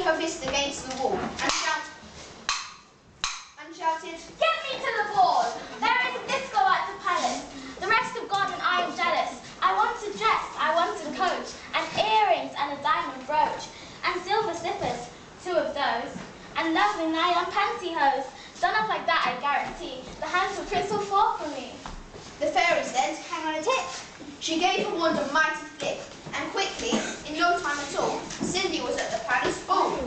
her fist against the wall and shouted, "Get me to the ball! There is a disco at the palace. The rest have gone and I am jealous. I want a dress, I want a coat, and earrings and a diamond brooch, and silver slippers, 2 of those, and lovely nylon pantyhose. Done up like that, I guarantee, the handsome prince will fall for me." The fairy said, "Hang on a tick." She gave her wand a mighty flick, and quickly, in no time at all, Cindy was at the palace ball.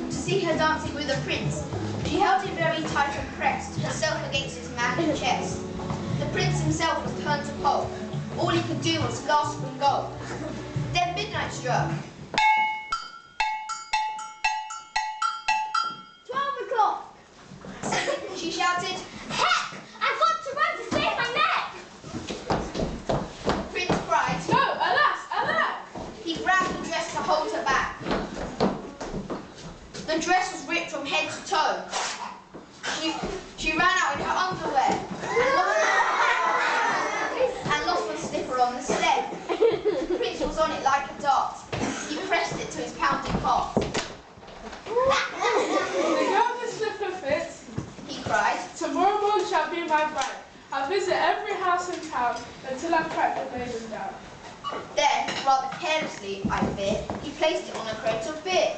To see her dancing with a prince, she held him very tight and pressed herself against his manly chest. The prince himself was turned to pulp. All he could do was gasp and go. Then midnight struck. 12 o'clock! She shouted, "Heck! I've got to run to save my neck!" The prince cried, "No, alas, alack!" He grabbed the dress to hold her back. The dress was ripped from head to toe. She ran out in her underwear and lost her slipper on the sled. The prince was on it like a dart. He pressed it to his pounding heart. "The girl the slipper fits," he cried. "Tomorrow morning shall be my bride. I'll visit every house in town until I've cracked the maiden down." Then, rather carelessly, I fear, he placed it on a crate of beer.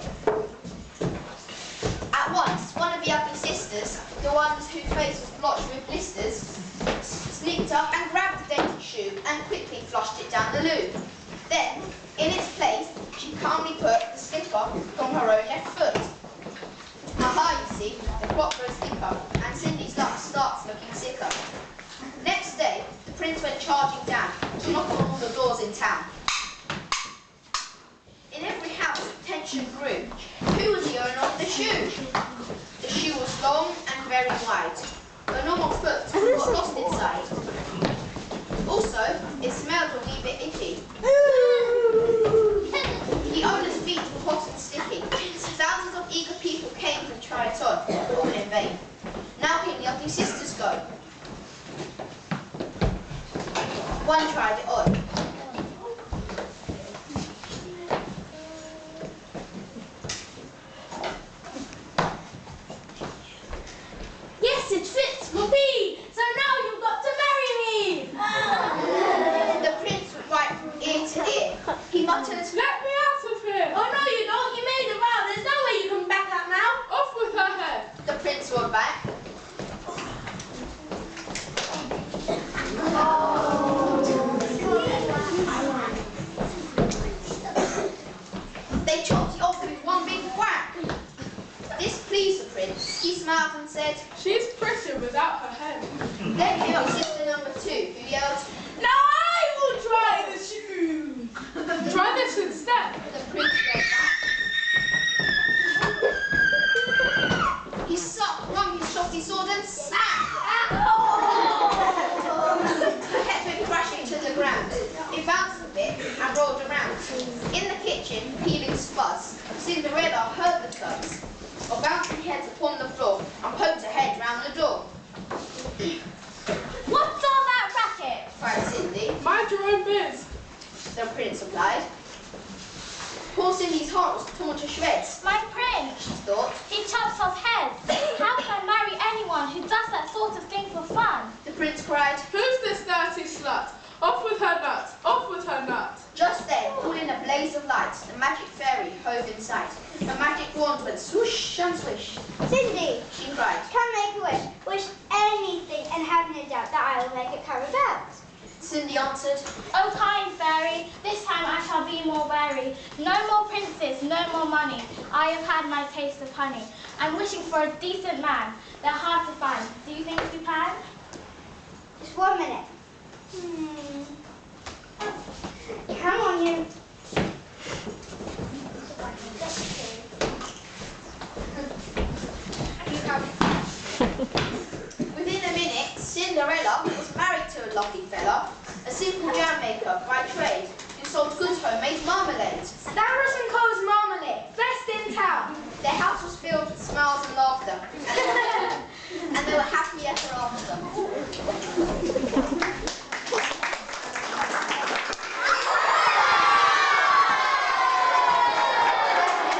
At once, one of the ugly sisters, the ones whose face was blotched with blisters, sneaked up and grabbed the dainty shoe and quickly flushed it down the loo. Then, in its place, she calmly put the slipper on her own left foot. Aha, you see, the plot grows thicker, and Cindy's luck starts looking sicker. Next day, the prince went charging down to knock on all the doors in town. In every house, tension grew. Who was the owner of the shoe? The shoe was long and very wide. A normal foot got lost inside. Also, it smelled a wee bit icky. The owner's feet were hot and sticky. Thousands of eager people came to try it on, all in vain. Now came the ugly sisters go. One tried it on. "Yes, it fits, Whoopee! So now you've got to marry me!" The prince was right from ear to ear. He muttered, "Let me out of here!" "Oh no, you don't! You made a vow! There's no way you can back out now!" "Off with her head!" The prince went back. They chopped it off with one big whack. This pleased the prince. He smiled and said, "She's pretty without her head." Then came up sister number 2, who yelled, "Now I will try the shoe!" "Try this instead." The prince went back. He wrung his shotty sword and smack! The head went crashing to the ground. It bounced a bit and rolled around. In the kitchen, peeling spuds, Cinderella heard the thuds of bouncing heads upon the floor and poked her head round the door. "What's all that racket?" Cried Cindy. "Mind your own biz." The prince replied. Poor Cindy's heart was torn to shreds. "My prince, She thought. he chops off heads. How can I marry anyone who does that sort of thing for fun?" The prince cried. "Who's this dirty slut? Off with her nut! Off with her nut!" Just then, all in a blaze of light, light, the magic fairy hove in sight. Her magic wand went swoosh and swish. Cindy, She cried. come make a wish. Wish anything and have no doubt that I will make it come about. Cindy answered. Oh, kind fairy, this time I shall be more wary. No more princes, no more money. I have had my taste of honey. I'm wishing for a decent man. They're hard to find. Do you think we can? Just 1 minute. Come on, you.